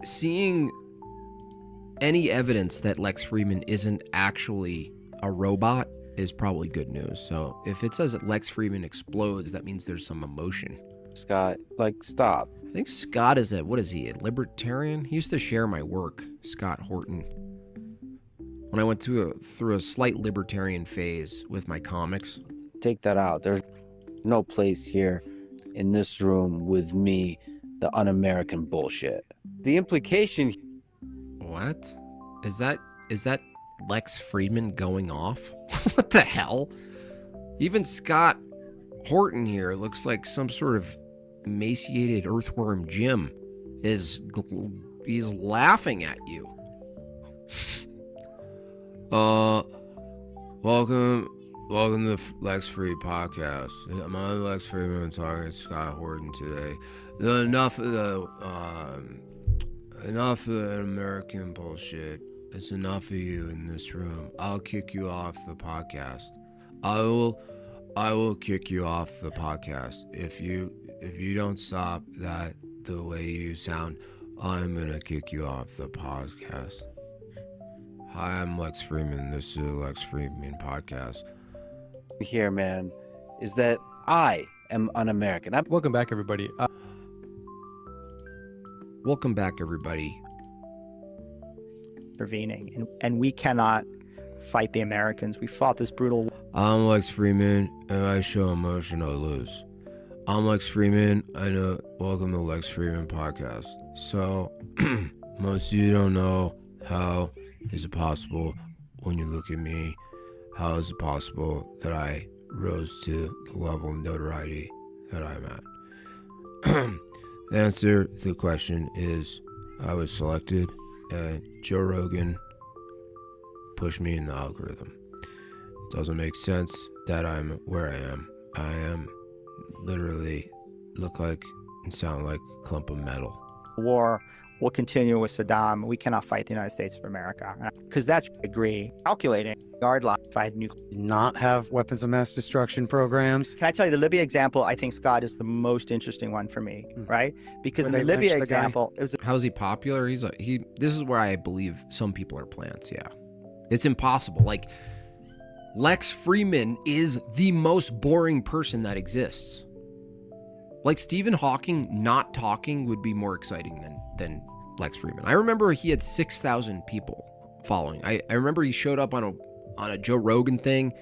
seeing any evidence that Lex Fridman isn't actually a robot is probably good news. So if it says that Lex Fridman explodes, that means there's some emotion. Scott, like, stop. I think Scott is what is he, a libertarian? He used to share my work, Scott Horton. When I went through a slight libertarian phase with my comics. Take that out. There's no place here in this room with me, the un-American bullshit. The implication... What? Is that Lex Fridman going off? What the hell? Even Scott Horton here looks like some sort of emaciated earthworm Jim. He's laughing at you. Welcome to Lex Free Podcast. I'm on Lex Fridman talking to Scott Horton today. Enough of the American bullshit. It's enough of you in this room. I'll kick you off the podcast. I will kick you off the podcast if you don't stop that the way you sound. I'm gonna kick you off the podcast. Hi, I'm Lex Fridman. This is the Lex Fridman podcast. Here, man, is that I am un-American. Welcome back, everybody. Welcome back, everybody. Intervening, and we cannot fight the Americans. We fought this brutal. I'm Lex Fridman, and I show emotion, I lose. I'm Lex Fridman. I know. Welcome to Lex Fridman podcast. So, most of you don't know, how is it possible when you look at me? How is it possible that I rose to the level of notoriety that I'm at? The answer to the question is I was selected. Joe Rogan pushed me in the algorithm. It doesn't make sense that I'm where I am. I am literally look like and sound like a clump of metal. War will continue with Saddam. We cannot fight the United States of America because that's what I agree. Calculating guard line fight nuclear. Not have weapons of mass destruction programs. Can I tell you the Libya example? I think Scott is the most interesting one for me, right? Because When in the they Libya lynched the guy. example, it was How's he popular? This is where I believe some people are plants. Yeah, it's impossible. Like, Lex Fridman is the most boring person that exists. Like, Stephen Hawking not talking would be more exciting than Lex Fridman. I remember he had 6,000 people following. I remember he showed up on a Joe Rogan thing,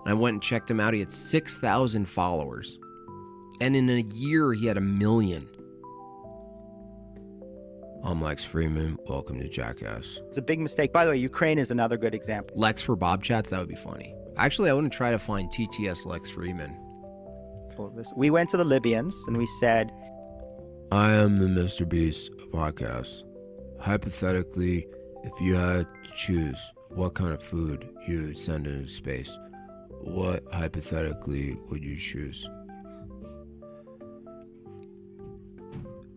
and I went and checked him out. He had 6,000 followers. And in a year, he had 1 million. I'm Lex Fridman. Welcome to Jackass. a big mistake. By the way, Ukraine is another good example. Lex for Bob Chats, that would be funny. Actually, I wouldn't try to find TTS Lex Fridman. We went to the Libyans and we said, I am the Mr. Beast podcast. Hypothetically, if you had to choose what kind of food you would send into space, what hypothetically would you choose?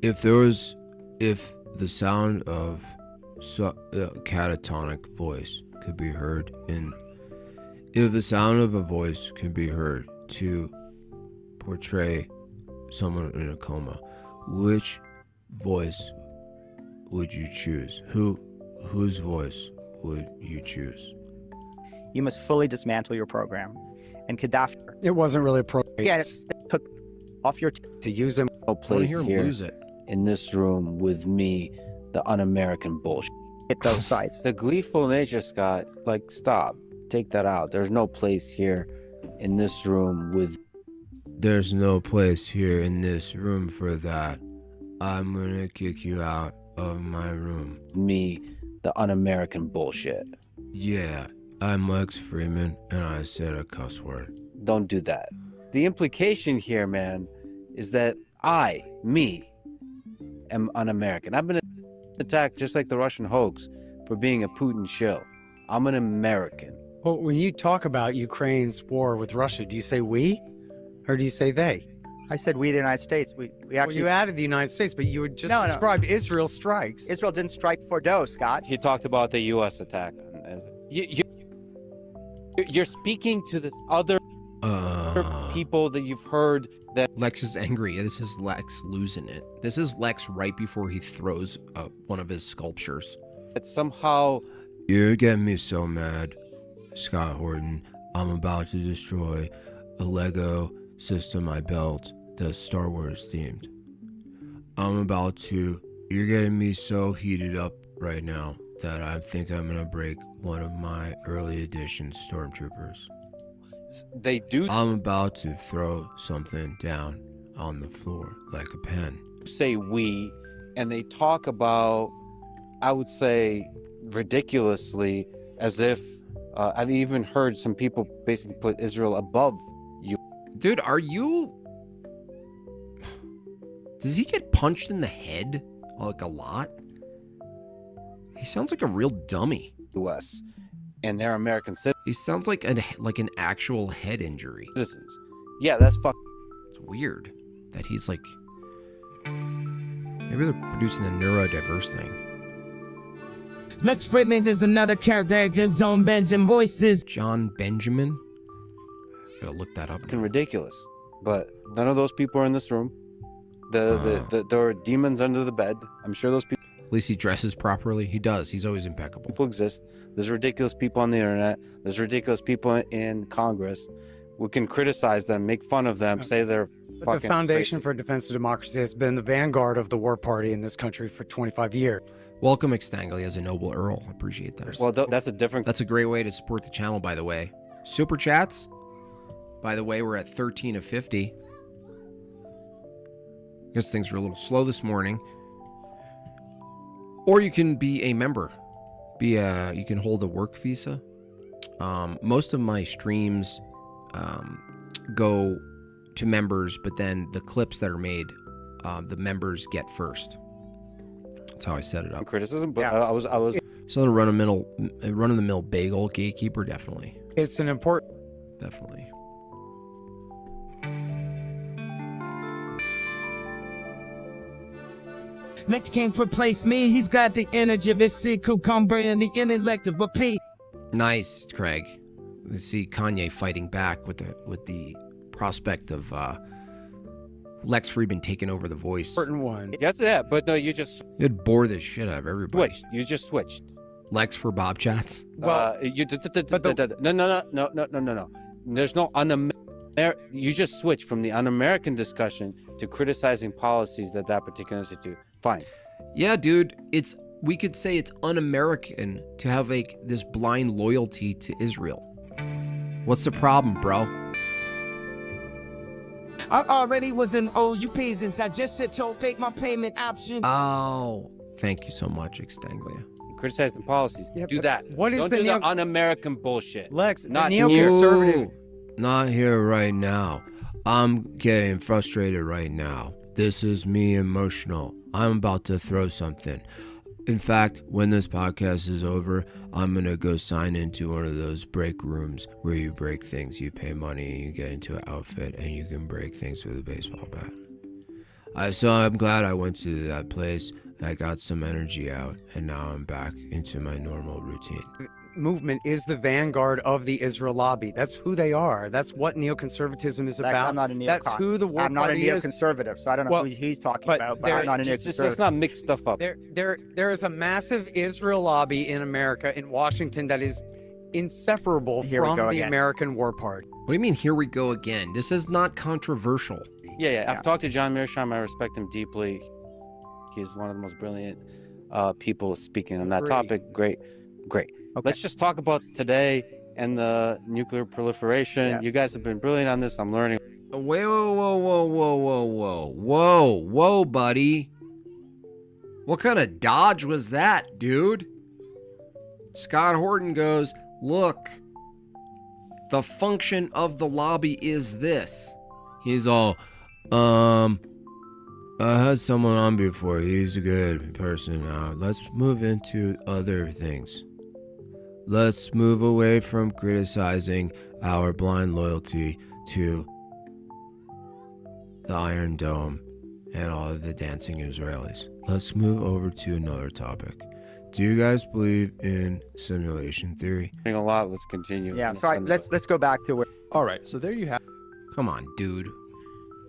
If the sound of a catatonic voice could be heard if the sound of a voice can be heard to portray someone in a coma, which voice would you choose? Whose voice would you choose? you must fully dismantle your program. And Gaddafi, It wasn't really appropriate yeah, took off your to use them. No I want to place hear him here lose it. in this room with me, the un-American bullshit. hit those sites. The gleeful nature, Scott, like, stop. Take that out. There's no place here in this room with... There's no place here in this room for that. I'm gonna kick you out of my room. me, the un-American bullshit. Yeah, I'm Lex Fridman, and I said a cuss word. Don't do that. The implication here, man, is that I, me, am un-American. I've been attacked just like the Russian hoax for being a Putin shill. I'm an American. Well, when you talk about Ukraine's war with Russia, do you say we, or do you say they? I said we, the United States. We Well, actually, you added the United States, but you had just No, no. described Israel's strikes. Israel didn't strike Fordo, Scott. He talked about the U.S. attack. You're speaking to this other... people that you've heard that Lex is angry. This is Lex losing it. This is Lex right before he throws one of his sculptures. somehow You're getting me so mad, Scott Horton. I'm about to destroy a Lego system I built that's Star Wars themed. You're getting me so heated up right now that I think I'm gonna break one of my early edition stormtroopers. they do I'm about to throw something down on the floor like a pen. say we, and they talk about, I would say, ridiculously, as if I've even heard some people basically put Israel above you. Dude, are you... Does he get punched in the head like a lot? He sounds like a real dummy. U.S. and they're American He sounds like an actual head injury. citizens. Yeah, that's fuck. It's weird that he's like... Maybe they're producing the neurodiverse thing. Lex Fridman is another character that gives own Benjamin voices. John Benjamin? Gotta look that up. Fucking ridiculous. But none of those people are in this room. There are demons under the bed. I'm sure those At least he dresses properly. He does. He's always impeccable. people exist. There's ridiculous people on the internet. There's ridiculous people in Congress. We can criticize them, make fun of them, say they're But fucking the Foundation crazy. for Defense of Democracy has been the vanguard of the war party in this country for 25 years. Welcome, Extangly, as a noble earl. I appreciate that. Well, that's a different. That's a great way to support the channel, by the way. Super chats. By the way, we're at 13 of 50. Because things were a little slow this morning. Or you can be a member. You can hold a work visa. Most of my streams go to members, but then the clips that are made, the members get first. That's how I set it up. criticism, but Yeah. I was So the run-of-the-mill bagel gatekeeper, definitely. It's an important... Definitely. Lex can't replace me. He's got the energy of a sea cucumber and the intellect of a pea. Nice, Craig. Let's see Kanye fighting back with the prospect of Lex Fridman taking over the voice. important one. yeah, that, but no, you just It'd bore the shit out of everybody. switched. You just switched. Lex for Bob chats. Well, You but the- no. There's no you just switched from the un-American discussion to criticizing policies that particular institute. Fine. Yeah, dude. We could say it's un-American to have this blind loyalty to Israel. What's the problem, bro? I already was in OUP since I just said to take my payment option. Oh, thank you so much, Extanglia. Criticize the policies. Yeah, Do but that. what is Don't the do neo- the un-American bullshit. Lex, the Not neoconservative... Ooh, not here right now. I'm getting frustrated right now. This is me emotional. I'm about to throw something. In fact, when this podcast is over, I'm going to go sign into one of those break rooms where you break things. You pay money and you get into an outfit and you can break things with a baseball bat. So I'm glad I went to that place. I got some energy out and now I'm back into my normal routine. movement is the vanguard of the Israel lobby. That's who they are. That's what neoconservatism is Lex, about. I'm not a That's who the war I'm not a party is. neoconservative, so I don't know Well, who he's talking but about, but there- I'm not a Just neoconservative. let's not mix stuff up. There is a massive Israel lobby in America, in Washington, that is inseparable Here we from go the again. American war party. What do you mean, here we go again? This is not controversial. Yeah. Yeah. I've talked to John Mearsheimer. I respect him deeply. He's one of the most brilliant people speaking on that Agree. topic. Great. Okay. Let's just talk about today and the nuclear proliferation. Yes. You guys have been brilliant on this. I'm learning. Whoa, buddy. What kind of dodge was that, dude? Scott Horton goes, look, the function of the lobby is this. He's all, I had someone on before. He's a good person. Let's move into other things. Let's move away from criticizing our blind loyalty to the Iron Dome and all of the dancing Israelis. Let's move over to another topic. Do you guys believe in simulation theory? A lot. Let's continue. Yeah, so let's go back to where All right, so there you have. Come on, dude.